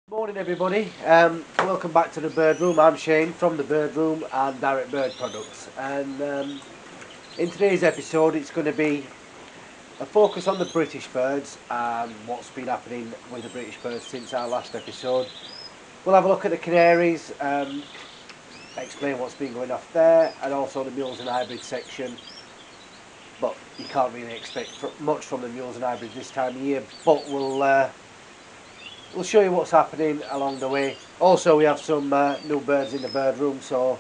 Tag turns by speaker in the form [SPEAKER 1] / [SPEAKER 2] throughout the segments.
[SPEAKER 1] Morning everybody, welcome back to the Birdroom. I'm Shane from the Birdroom and Direct Bird Products, and in today's episode it's going to be a focus on the British birds and what's been happening with the British birds since our last episode. We'll have a look at the Canaries, explain what's been going off there, and also the Mules and Hybrids section, but you can't really expect much from the Mules and Hybrids this time of year, but we'll show you what's happening along the way. Also, we have some new birds in the bird room, so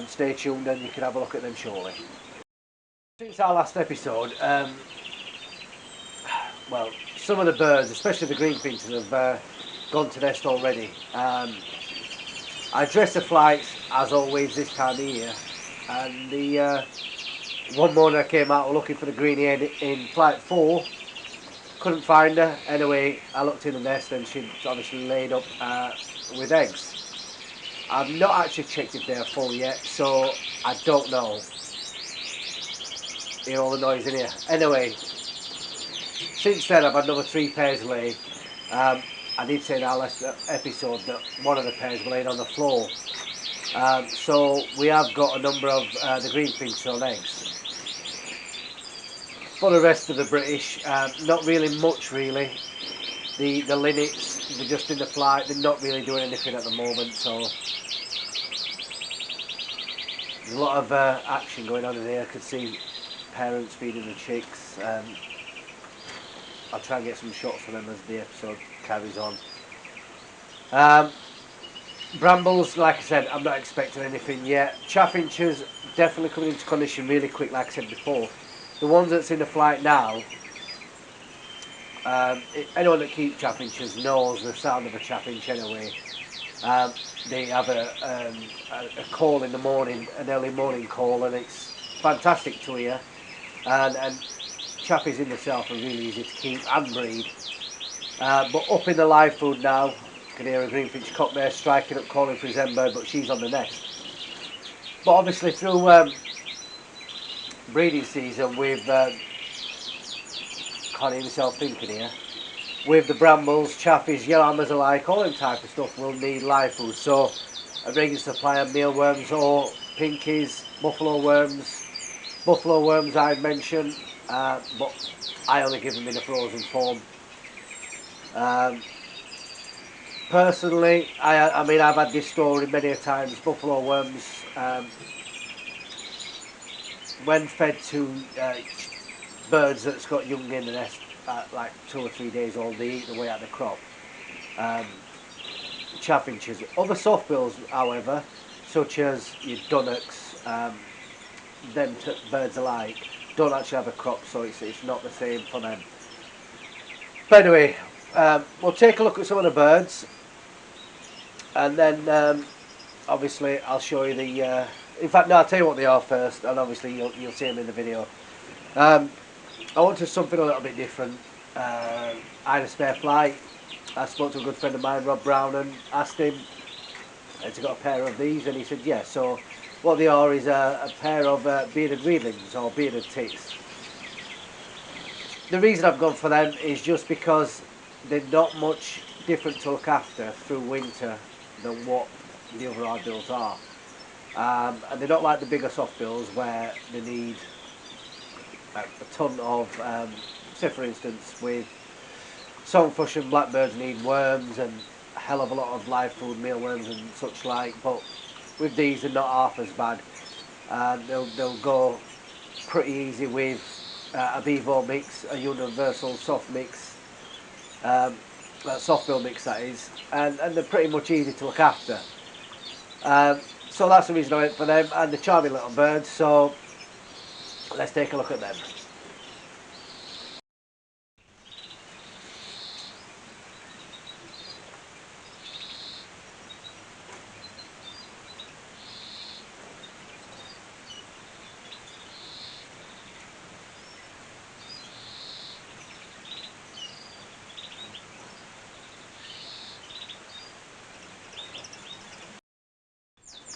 [SPEAKER 1] stay tuned and you can have a look at them shortly. Since our last episode, well, some of the birds, especially the greenfinches, have gone to nest already. I dress the flights as always this time of year, and the one morning I came out looking for the greenie hen in flight 4. Couldn't find her. Anyway, I looked in the nest and she'd obviously laid up with eggs. I've not actually checked if they're full yet, so I don't know. Hear all the noise in here. Anyway, since then I've had another 3 pairs lay. I did say in our last episode that one of the pairs were laid on the floor. So we have got a number of the greenfinches on eggs. For the rest of the British, not really much really. The linnets, they're just in the flight, they're not really doing anything at the moment, so there's a lot of action going on in here. I could see parents feeding the chicks. I'll try and get some shots of them as the episode carries on. Brambles, like I said, I'm not expecting anything yet. Chaffinches, definitely coming into condition really quick, like I said before. The ones that's in the flight now, anyone that keeps chaffinches knows the sound of a chaffinch anyway. They have a call in the morning, an early morning call, and it's fantastic to hear. And chaffies in themselves are really easy to keep and breed. But up in the live food now, you can hear a greenfinch cockmare striking up, calling for his hen bird, but she's on the nest. But obviously through breeding season, we've can't hear myself thinking here. With the brambles, chaffies, yellow hammers alike, all them type of stuff will need live food. So a regular supply of mealworms or pinkies, buffalo worms. Buffalo worms I'd mention, but I only give them in a frozen form. Personally, I mean I've had this story many a times. Buffalo worms, when fed to birds that's got young in the nest at like 2 or 3 days old, they eat the way out of the crop. Chaffinches. Other softbills, however, such as your dunnocks, birds alike, don't actually have a crop, so it's not the same for them. But anyway, we'll take a look at some of the birds, and then obviously I'll show you the. In fact, no, I'll tell you what they are first, and obviously you'll see them in the video. I wanted something a little bit different. I had a spare flight. I spoke to a good friend of mine, Rob Brown, and asked him has he got a pair of these, and he said yes. So what they are is a pair of bearded reedlings or bearded tits. The reason I've gone for them is just because they're not much different to look after through winter than what the other hard bills are. And they're not like the bigger soft bills where they need a ton of, say for instance with songthrush and blackbirds need worms and a hell of a lot of live food, mealworms and such like, but with these they're not half as bad, and they'll go pretty easy with a Bevo mix, a universal soft mix, soft bill mix that is, and they're pretty much easy to look after. So that's the reason I went for them, and the charming little birds, so let's take a look at them.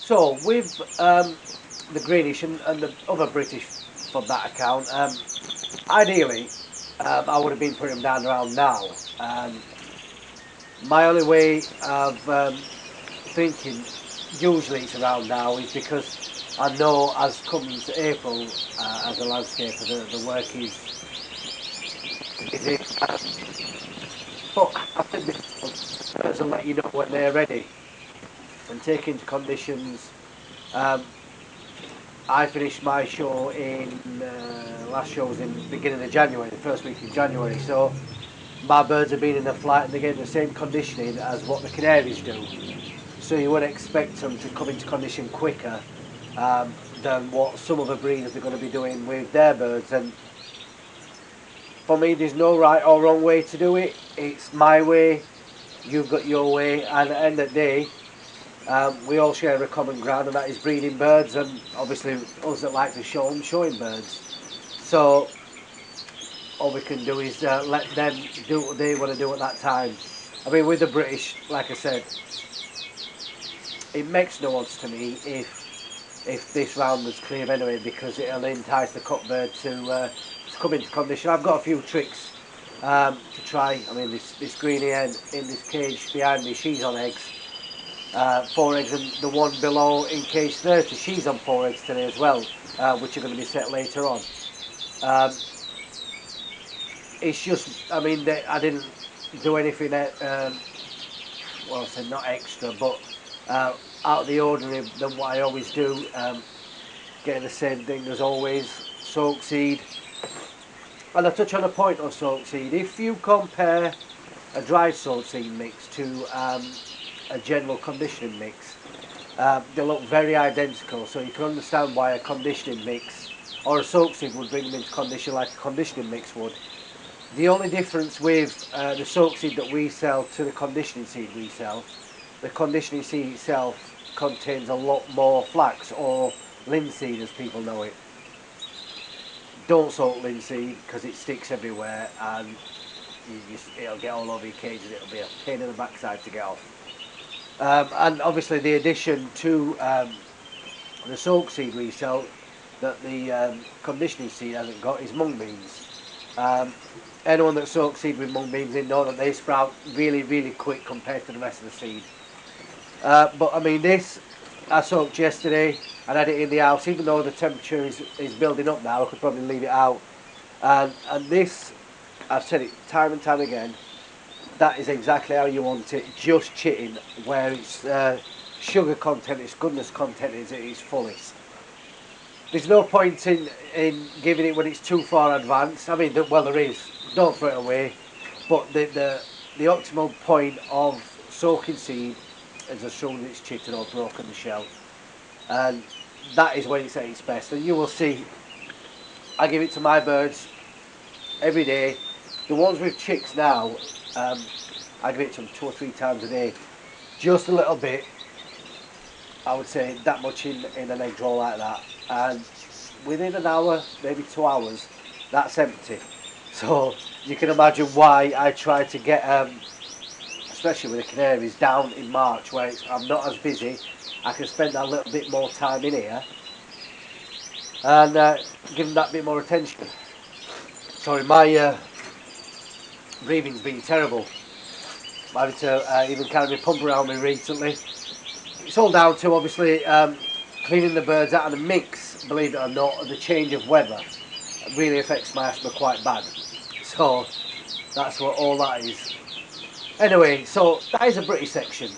[SPEAKER 1] So with the greenish and the other British for that account, ideally I would have been putting them down around now. My only way of thinking, usually it's around now, is because I know as comes April, as a landscaper, the work is busy. But I think the birds will let you know when they're ready and take into conditions. Um, I finished my show in last show was in beginning of January, the first week in January. So my birds have been in a flight and they're getting the same conditioning as what the Canaries do. So you would expect them to come into condition quicker than what some other breeders are going to be doing with their birds. And for me, there's no right or wrong way to do it. It's my way, you've got your way, and at the end of the day, we all share a common ground, and that is breeding birds, and obviously us that like to show them, showing birds. So all we can do is let them do what they want to do at that time. I mean, with the British, like I said, it makes no odds to me if this round was clear anyway, because it'll entice the cockbird to come into condition. I've got a few tricks to try. I mean, this greenie hen in this cage behind me, she's on eggs. 4 eggs, and the one below in cage 30, she's on 4 eggs today as well, which are going to be set later on. Um, it's just, I mean, I didn't do anything, well, I said not extra, but out of the ordinary than what I always do. Getting the same thing as always, soak seed. And I'll touch on a point on soak seed. If you compare a dry soak seed mix to a general conditioning mix, they look very identical, so you can understand why a conditioning mix or a soak seed would bring them into condition like a conditioning mix would. The only difference with the soak seed that we sell to the conditioning seed we sell, the conditioning seed itself contains a lot more flax, or linseed as people know it. Don't soak linseed because it sticks everywhere, and it'll get all over your cage and it'll be a pain in the backside to get off. And obviously the addition to the soak seed we sell that the conditioning seed hasn't got is mung beans. Um, Anyone that soaks seed with mung beans in know that they sprout really quick compared to the rest of the seed. But I mean, this I soaked yesterday and had it in the house. Even though the temperature is building up now, I could probably leave it out. And this, I've said it time and time again, that is exactly how you want it. Just chitting, where its sugar content, its goodness content is at its fullest. There's no point in giving it when it's too far advanced. I mean, well, there is. Don't throw it away. But the optimal point of soaking seed is as soon as it's chitted or broken the shell, and that is when it's at its best. And you will see, I give it to my birds every day. The ones with chicks now, I give it to them 2 or 3 times a day, just a little bit. I would say that much in an egg roll like that, and within an hour, maybe 2 hours, that's empty. So you can imagine why I try to get, especially with the Canaries, down in March where I'm not as busy. I can spend that little bit more time in here and give them that bit more attention. Sorry, my breathing's been terrible. I'm having to even carry my pump around me recently. It's all down to obviously cleaning the birds out of the mix, believe it or not. The change of weather really affects my asthma quite bad. So that's what all that is. Anyway, so that is a British section.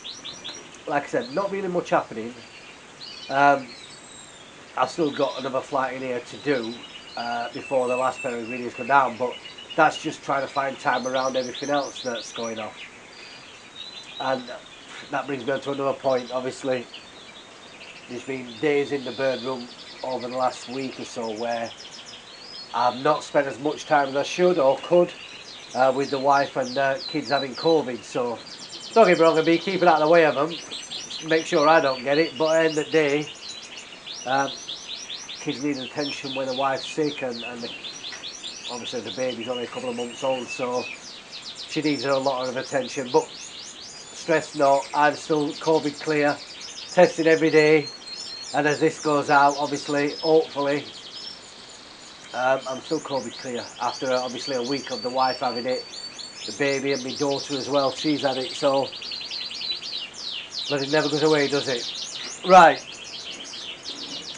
[SPEAKER 1] Like I said, not really much happening. Um, I've still got another flight in here to do before the last pair of videos go down, but that's just trying to find time around everything else that's going off. And that brings me on to another point. Obviously, there's been days in the bird room over the last week or so where I've not spent as much time as I should or could with the wife and kids having COVID. So don't get me wrong, I'll be keeping out of the way of them, make sure I don't get it. But at the end of the day, kids need attention when the wife's sick, and obviously the baby's only a couple of months old, so she needs a lot of attention. But stress not, I'm still COVID clear, testing every day, and as this goes out, obviously, hopefully, I'm still COVID clear after obviously a week of the wife having it. the baby, and my daughter as well. She's had it, so but it never goes away, does it? Right.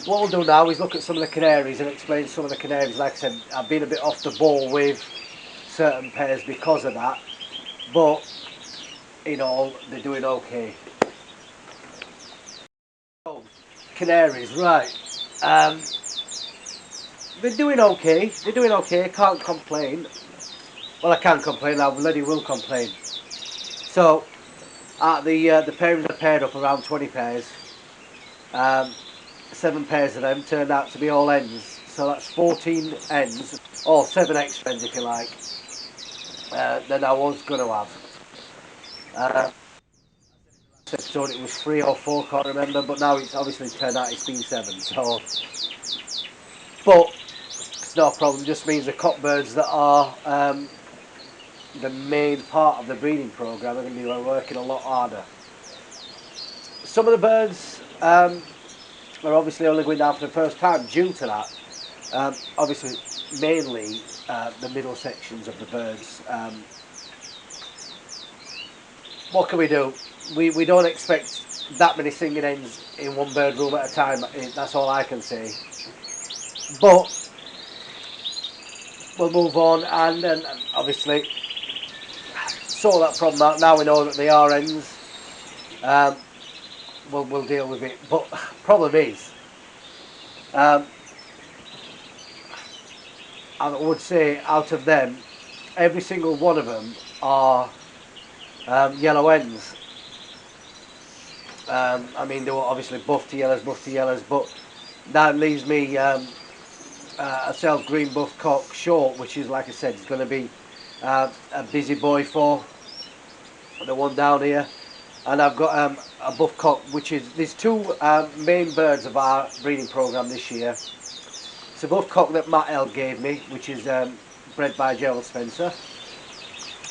[SPEAKER 1] What we'll do now is look at some of the canaries and explain some of the canaries. Like I said, I've been a bit off the ball with certain pairs because of that, but in all, they're doing okay. Oh, canaries, right. Um, they're doing okay. They're doing okay. Can't complain. Well, I can complain. I bloody will complain. So, the pairings are paired up around 20 pairs. Um, 7 pairs of them turned out to be all ends. So that's 14 ends, or 7 extra ends if you like. Than I was going to have. Episode it was 3 or 4, can't remember, but now it's obviously turned out it's been 7. So, but it's not a problem. It just means the cockbirds that are the main part of the breeding program are going to be working a lot harder. Some of the birds are obviously only going down for the first time due to that. Obviously, mainly the middle sections of the birds. What can we do? We don't expect that many singing hens in one bird room at a time. That's all I can say. But we'll move on and obviously sort that problem out. Now we know that they are hens. Um, we'll deal with it. But problem is, um, I would say out of them, every single one of them are yellow hens. I mean, they were obviously buff to yellows, but that leaves me a self green buff cock short, which is, like I said, is going to be a busy boy for the one down here. And I've got a buff cock, which is, there's 2 main birds of our breeding program this year. It's a buff cock that Matt L gave me, which is bred by Gerald Spencer,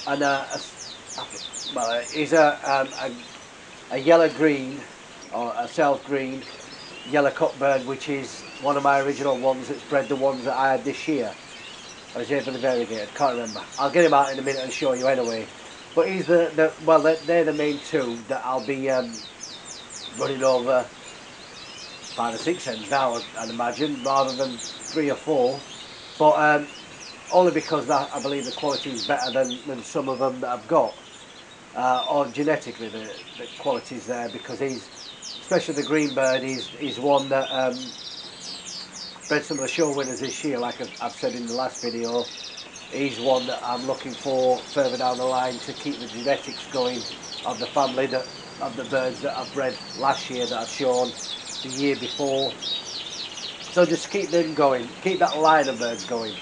[SPEAKER 1] and well, he's a yellow green or a self green yellow cockbird, which is one of my original ones that's bred the ones that I had this year. I was able to variegate, can't remember. I'll get him out in a minute and show you anyway. But he's well, they're the main 2 that I'll be running over 5 or 6 hens now, I'd imagine, rather than 3 or 4. But only because that, I believe the quality is better than some of them that I've got. Or genetically the quality's there, because he's, especially the green bird, he's one that bred some of the show winners this year, like I've said in the last video. He's one that I'm looking for further down the line to keep the genetics going of the family of the birds that I've bred last year, that I've shown the year before. So just keep them going, keep that line of birds going.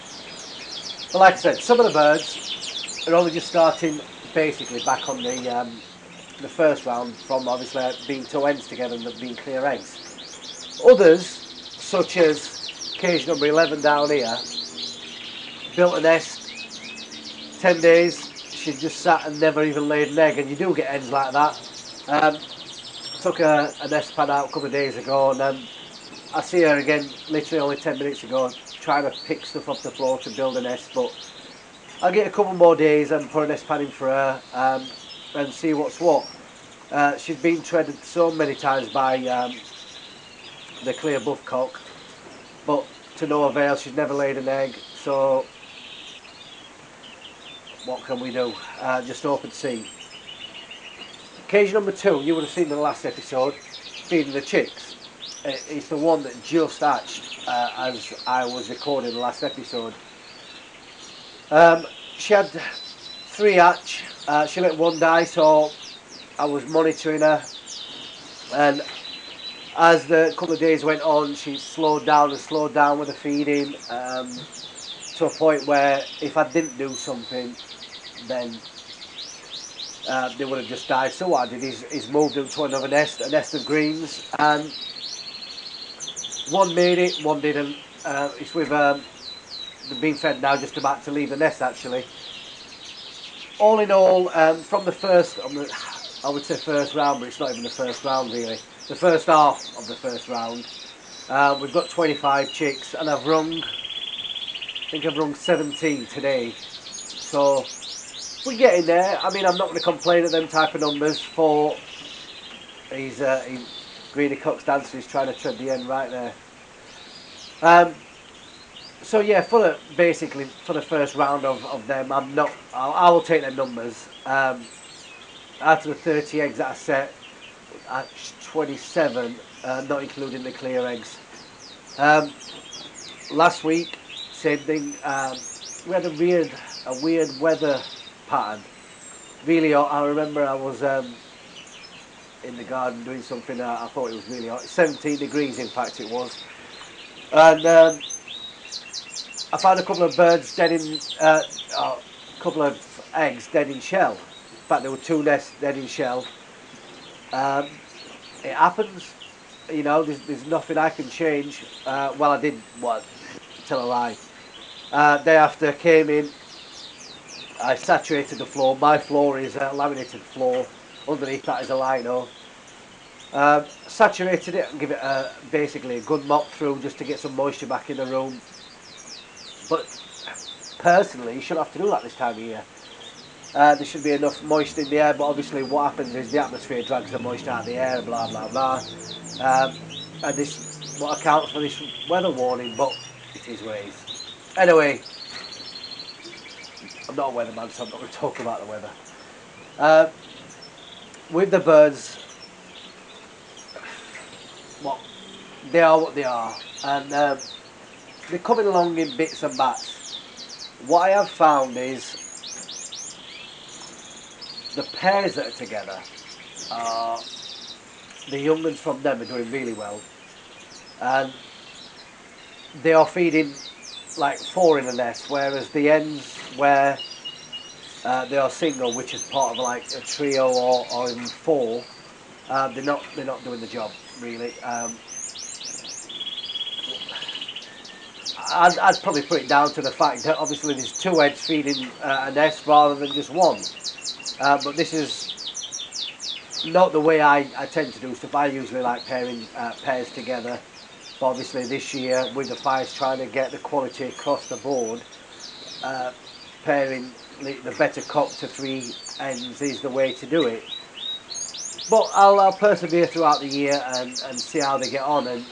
[SPEAKER 1] But like I said, some of the birds are only just starting basically back on the first round from obviously being 2 hens together and being clear eggs. Others, such as cage number 11 down here, built a nest, 10 days, she just sat and never even laid an egg, and you do get hens like that. Took a nest pad out a couple of days ago, and I see her again literally only 10 minutes ago trying to pick stuff off the floor to build a nest, but I'll get a couple more days and put a nest pad in for her and see what's what. She's been treaded so many times by the clear buff cock, but to no avail. She's never laid an egg, so what can we do? Just hope and see. Cage number 2, you would have seen in the last episode, feeding the chicks. It's the one that just hatched as I was recording the last episode. She had 3 hatch. She let 1 die, so I was monitoring her, and as the couple of days went on, she slowed down with the feeding, to a point where if I didn't do something, then they would have just died. So what I did is moved them to another nest, a nest of greens, and one made it, one didn't. It's with they've been fed now, just about to leave the nest actually. All in all, from the first, I would say first round, but it's not even the first round really. The first half of the first round, we've got 25 chicks, and I think I've rung 17 today. So we're getting there. I mean, I'm not going to complain at them type of numbers for... Greedy Cock's dancer is trying to tread the end right there. So yeah, basically for the first round of them, I will take their numbers. Out of the 30 eggs that I set, at 27, not including the clear eggs. Last week, same thing. We had a weird weather pattern. Really hot. I remember I was in the garden doing something. I thought it was really hot. 17 degrees, in fact, it was. And I found a couple of birds dead in, a couple of eggs dead in shell. In fact, there were 2 nests dead in shell. It happens. You know, there's nothing I can change. Well, I did, tell a lie. Day after, came in, I saturated the floor. My floor is a laminated floor. Underneath that is a lino. Saturated it and give it basically a good mop through just to get some moisture back in the room. But personally, you shouldn't have to do that this time of year. There should be enough moisture in the air, but obviously what happens is the atmosphere drags the moisture out of the air, blah blah blah. And this what accounts for this weather warning, but it is what it is. Anyway, I'm not a weatherman, so I'm not going to talk about the weather. With the birds, well, they are what they are, and they're coming along in bits and bats. What I have found is the pairs that are together, the young ones from them are doing really well, and they are feeding like 4 in a nest, whereas the hens where they are single, which is part of like a trio or even 4, they're not doing the job really. I'd probably put it down to the fact that obviously there's 2 heads feeding a nest rather than just 1. But this is not the way I tend to do stuff. I usually like pairing pairs together. But obviously this year with the fires trying to get the quality across the board, pairing the better cock to 3 hens is the way to do it. But I'll persevere throughout the year and see how they get on, and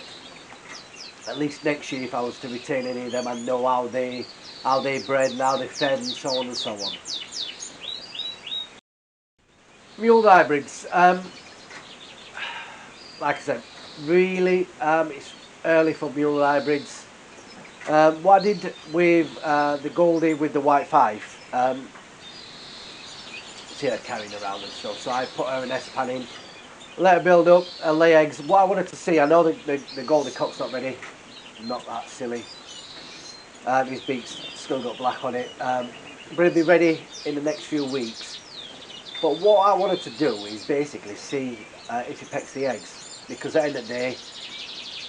[SPEAKER 1] at least next year if I was to retain any of them, I know how they bred and how they fed and so on and so on. Mule hybrids, like I said, really it's early for mule hybrids. What I did with the Goldie with the white fife, see her carrying around and stuff, so I put her an S-pan in, let her build up and lay eggs. What I wanted to see, I know the Goldie cock's not ready, I'm not that silly. His beak's still got black on it, but it'll be ready in the next few weeks. But what I wanted to do is basically see if he pecks the eggs, because at the end of the day,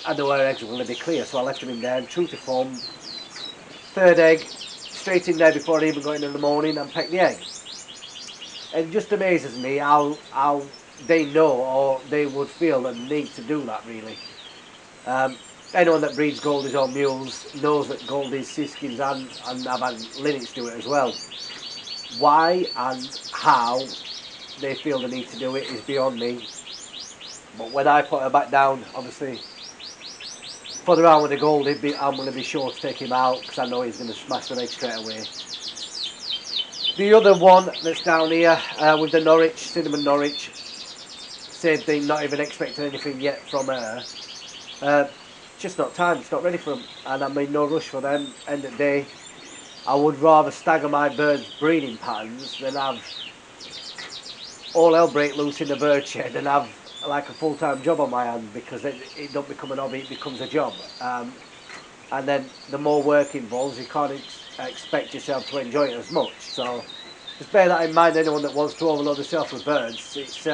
[SPEAKER 1] I know her eggs were going to be clear, so I left them in there, and true to form, 3rd egg, straight in there before I even got in the morning and pecked the egg. It just amazes me how they know, or they would feel the need to do that really. Anyone that breeds Goldies or Mules knows that Goldies, Siskins and I've had linnets do it as well. Why and how they feel the need to do it is beyond me. But when I put her back down, obviously, for the round with the Goldie, I'm going to be sure to take him out because I know he's going to smash the leg straight away. The other one that's down here with the Norwich, Cinnamon Norwich, same thing, not even expecting anything yet from her. Just not time, it's not ready for them, and I'm in no rush for them. End of the day, I would rather stagger my birds' breeding patterns than have all hell break loose in the bird shed and have like a full-time job on my hand, because it don't become an hobby, it becomes a job. And then the more work involves, you can't expect yourself to enjoy it as much. So just bear that in mind, anyone that wants to overload themselves with birds. It's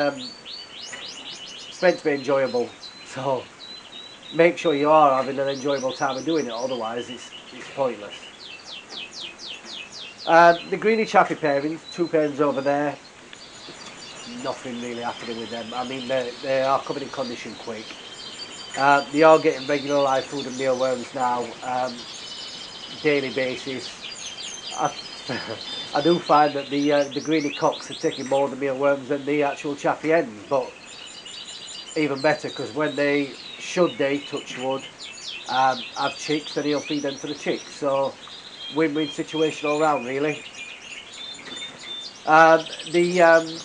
[SPEAKER 1] meant to be enjoyable, so make sure you are having an enjoyable time of doing it, otherwise it's pointless. The greeny chaffy pairings, 2 pairings over there, nothing really happening with them. I mean, they are coming in condition quick. They are getting regular live food and mealworms now, daily basis. I I do find that the greeny cocks are taking more of the mealworms than the actual chaffy hens, but even better because when they, should they, touch wood, have chicks, then he'll feed them to the chicks. So win-win situation all round, really. The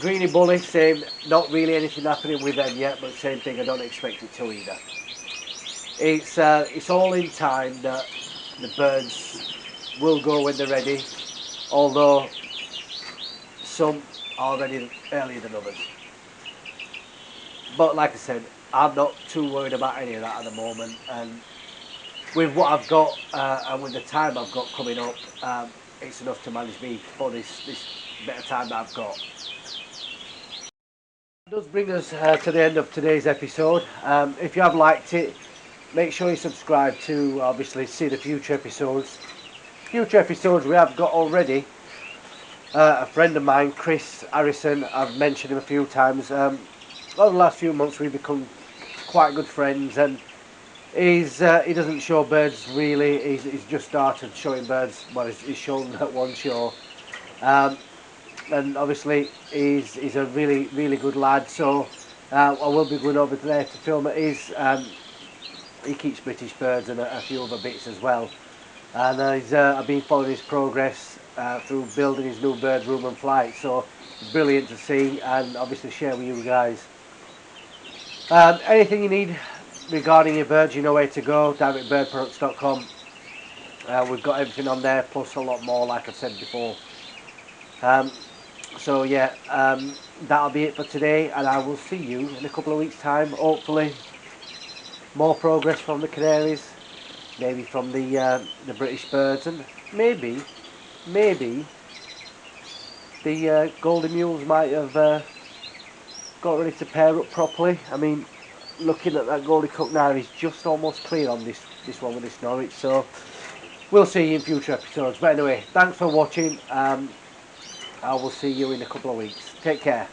[SPEAKER 1] greeny bully, same, not really anything happening with them yet, but same thing, I don't expect it to either. It's all in time that the birds will go when they're ready, although some are ready earlier than others. But like I said, I'm not too worried about any of that at the moment, and with what I've got and with the time I've got coming up, it's enough to manage me for this bit of time that I've got. It does bring us to the end of today's episode. If you have liked it, make sure you subscribe to obviously see the future episodes. Future episodes we have got already. A friend of mine, Chris Harrison, I've mentioned him a few times. Over the last few months we've become quite good friends, and he doesn't show birds really. He's just started showing birds. Well, he's shown at one show. And obviously he's a really good lad, so I will be going over there to film at his. He keeps British birds and a few other bits as well, and I've been following his progress through building his new bird room and flight, so it's brilliant to see and obviously share with you guys. Anything you need regarding your birds, you know where to go, directbirdproducts.com. We've got everything on there plus a lot more, like I've said before. So yeah, that'll be it for today, and I will see you in a couple of weeks' time. Hopefully, more progress from the Canaries, maybe from the British birds, and maybe the golden mules might have got ready to pair up properly. I mean, looking at that golden cock now, he's just almost clear on this one with this Norwich. So we'll see in future episodes. But anyway, thanks for watching. I will see you in a couple of weeks. Take care.